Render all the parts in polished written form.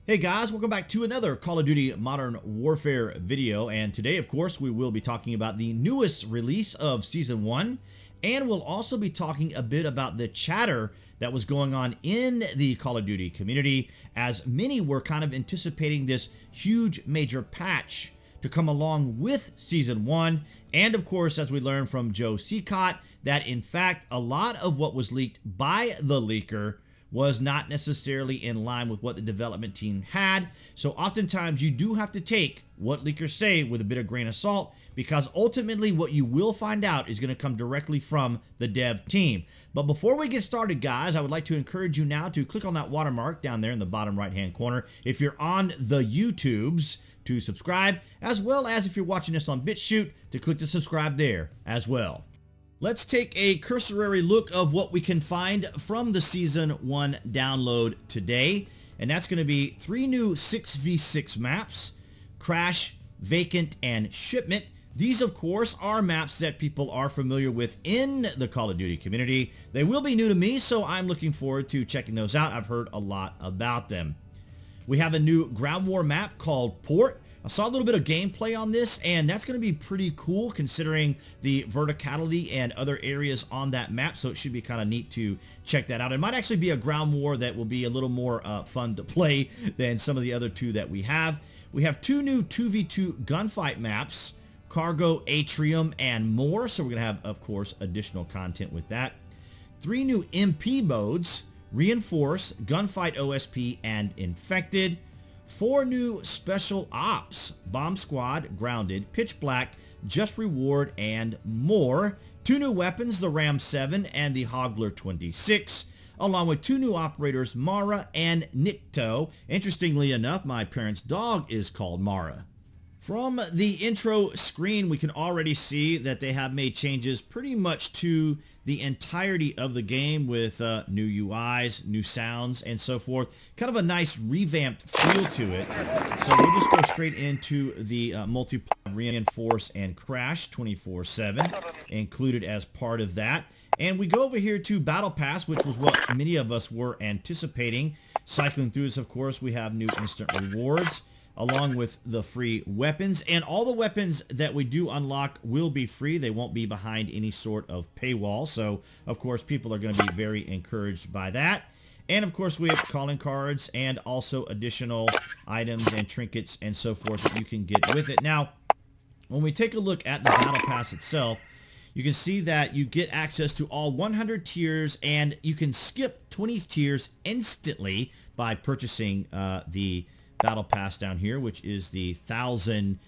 Hey guys, welcome back to another Call of Duty Modern Warfare video, and today of course we will be talking about the newest release of Season 1, and we'll also be talking a bit about the chatter that was going on in the Call of Duty community, as many were kind of anticipating this huge major patch to come along with Season 1, and of course as we learned from Joe Seacott, that in fact a lot of what was leaked by the leaker was not necessarily in line with what the development team had. So oftentimes you do have to take what leakers say with a bit of grain of salt, because ultimately what you will find out is going to come directly from the dev team. But before we get started, guys, I would like to encourage you now to click on that watermark down there in the bottom right hand corner if you're on the YouTubes, to subscribe, as well as if you're watching this on BitChute, to click to subscribe there as well. Let's take a cursory look of what we can find from the Season 1 download today. And that's going to be 3 new 6v6 maps: Crash, Vacant, and Shipment. These, of course, are maps that people are familiar with in the Call of Duty community. They will be new to me, so I'm looking forward to checking those out. I've heard a lot about them. We have a new ground war map called Port. I saw a little bit of gameplay on this, and that's going to be pretty cool considering the verticality and other areas on that map, so it should be kind of neat to check that out. It might actually be a ground war that will be a little more fun to play than some of the other two that we have. We have 2 new 2v2 gunfight maps: Cargo, Atrium, and more, so we're going to have, of course, additional content with that. 3 new MP modes: Reinforce, Gunfight OSP, and Infected. 4 new special ops: Bomb Squad, Grounded, Pitch Black, Just Reward, and more. 2 new weapons: the Ram 7 and the Hogler 26, along with 2 new operators, Mara and Nikto. Interestingly enough, my parents' dog is called Mara. From the intro screen, we can already see that they have made changes pretty much to the entirety of the game, with new UIs, new sounds, and so forth. Kind of a nice revamped feel to it. So we'll just go straight into the multiplayer: Reinforce and Crash 24/7, included as part of that. And we go over here to Battle Pass, which was what many of us were anticipating. Cycling through this, of course, we have new instant rewards, along with the free weapons, and all the weapons that we do unlock will be free. They won't be behind any sort of paywall, so of course people are going to be very encouraged by that. And of course we have calling cards and also additional items and trinkets and so forth that you can get with it. Now, when we take a look at the Battle Pass itself, you can see that you get access to all 100 tiers, and you can skip 20 tiers instantly by purchasing the Battle Pass down here, which is the 1,000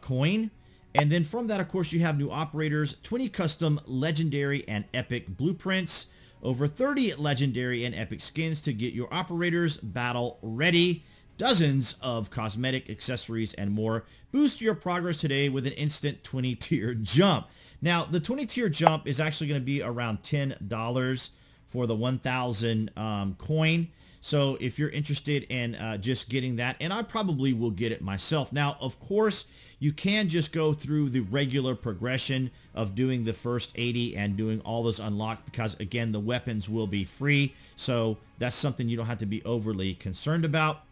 coin. And then from that, of course, you have new operators: 20 custom legendary and epic blueprints, over 30 legendary and epic skins to get your operators battle ready, dozens of cosmetic accessories, and more. Boost your progress today with an instant 20 tier jump. Now, the 20 tier jump is actually going to be around $10 for the 1,000 coin. So if you're interested in just getting that, and I probably will get it myself. Now, of course, you can just go through the regular progression of doing the first 80 and doing all those unlocked, because again, the weapons will be free. So that's something you don't have to be overly concerned about.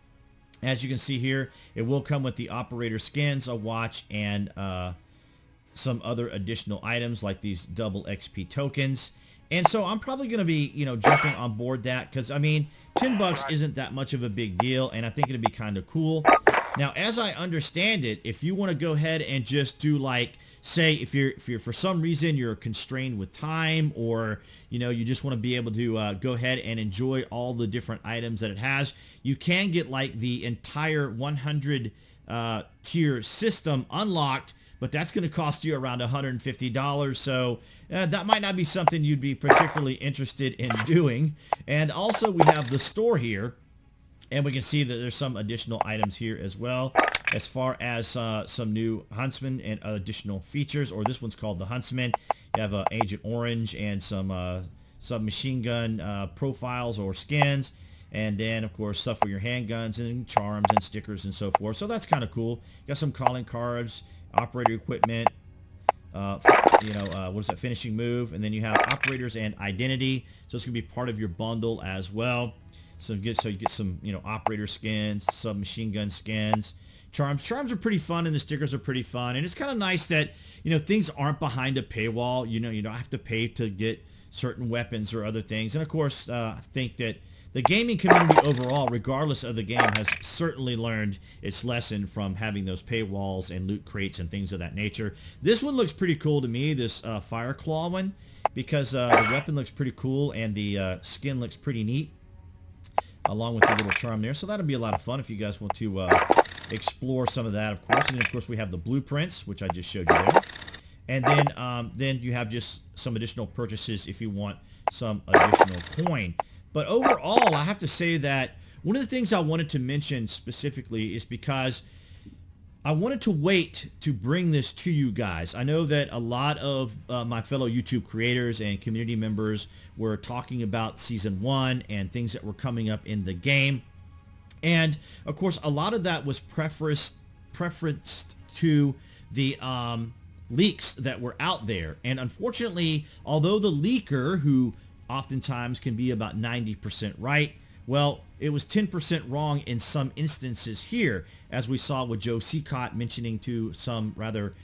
As you can see here, it will come with the operator skins, a watch, and some other additional items like these double XP tokens. And so I'm probably going to be, jumping on board that, because, I mean, $10 isn't that much of a big deal, and I think it'd be kind of cool. Now, as I understand it, if you want to go ahead and just do, like, say, if you're for some reason you're constrained with time, or, you just want to be able to go ahead and enjoy all the different items that it has, you can get, like, the entire 100 tier system unlocked, but that's going to cost you around $150, so that might not be something you'd be particularly interested in doing. And also we have the store here, and we can see that there's some additional items here as well, as far as some new Huntsman and additional features, or this one's called the Huntsman. You have Agent Orange and some submachine gun profiles or skins, and then of course stuff for your handguns and charms and stickers and so forth. So that's kind of cool. You got some calling cards, operator equipment, what is that, finishing move, and then you have operators and identity, so it's going to be part of your bundle as well. So you get some, operator skins, submachine gun skins. Charms are pretty fun, and the stickers are pretty fun. And it's kind of nice that, things aren't behind a paywall. You don't have to pay to get certain weapons or other things. And of course, I think that the gaming community overall, regardless of the game, has certainly learned its lesson from having those paywalls and loot crates and things of that nature. This one looks pretty cool to me, this Fire Claw one, because the weapon looks pretty cool and the skin looks pretty neat, along with the little charm there. So that'll be a lot of fun if you guys want to explore some of that, of course. And then, of course, we have the blueprints, which I just showed you there. And then you have just some additional purchases if you want some additional coin. But overall, I have to say that one of the things I wanted to mention specifically is because I wanted to wait to bring this to you guys. I know that a lot of my fellow YouTube creators and community members were talking about Season 1 and things that were coming up in the game. And, of course, a lot of that was preferenced to the leaks that were out there. And unfortunately, although the leaker, who oftentimes can be about 90% right, well, it was 10% wrong in some instances here, as we saw with Joe Seacott mentioning to some rather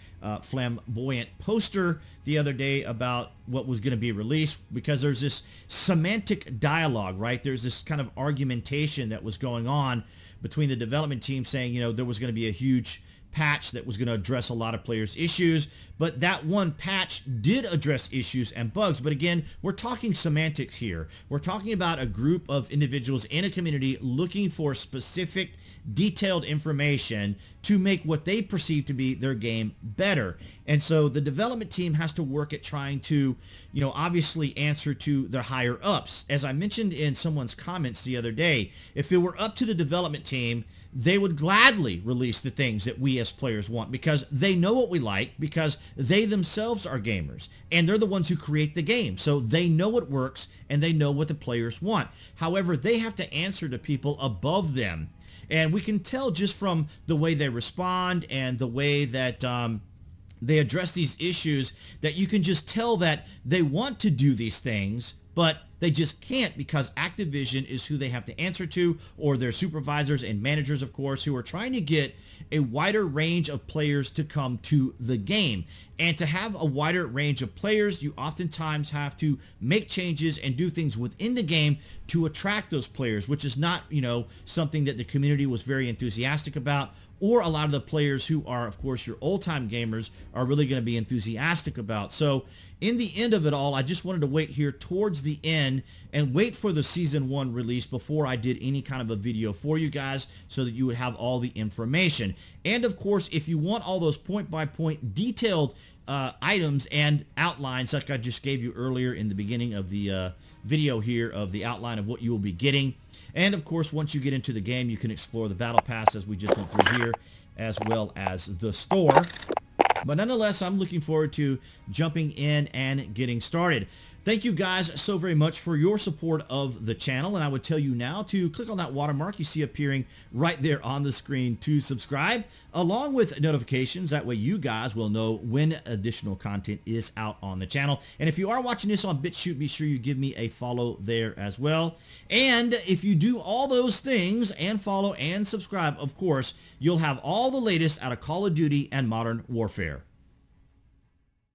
flamboyant poster the other day about what was going to be released, because there's this semantic dialogue, right? There's this kind of argumentation that was going on between the development team saying, there was going to be a huge patch that was going to address a lot of players' issues, but that one patch did address issues and bugs. But again, we're talking semantics here. We're talking about a group of individuals in a community looking for specific, detailed information to make what they perceive to be their game better. And so the development team has to work at trying to, obviously answer to their higher ups. As I mentioned in someone's comments the other day, if it were up to the development team, they would gladly release the things that we as players want, because they know what we like, because they themselves are gamers and they're the ones who create the game. So they know what works and they know what the players want. However, they have to answer to people above them. And we can tell just from the way they respond and the way that they address these issues that you can just tell that they want to do these things, but they just can't, because Activision is who they have to answer to, or their supervisors and managers, of course, who are trying to get a wider range of players to come to the game. And to have a wider range of players, you oftentimes have to make changes and do things within the game to attract those players, which is not, something that the community was very enthusiastic about, or a lot of the players who are, of course, your old-time gamers are really going to be enthusiastic about. So in the end of it all, I just wanted to wait here towards the end and wait for the Season 1 release before I did any kind of a video for you guys, so that you would have all the information. And of course, if you want all those point-by-point detailed items and outlines, like I just gave you earlier in the beginning of the video here, of the outline of what you will be getting. And of course, once you get into the game, you can explore the battle pass as we just went through here, as well as the store. But nonetheless, I'm looking forward to jumping in and getting started. Thank you guys so very much for your support of the channel, and I would tell you now to click on that watermark you see appearing right there on the screen to subscribe, along with notifications. That way you guys will know when additional content is out on the channel. And if you are watching this on BitChute, be sure you give me a follow there as well. And if you do all those things and follow and subscribe, of course, you'll have all the latest out of Call of Duty and Modern Warfare.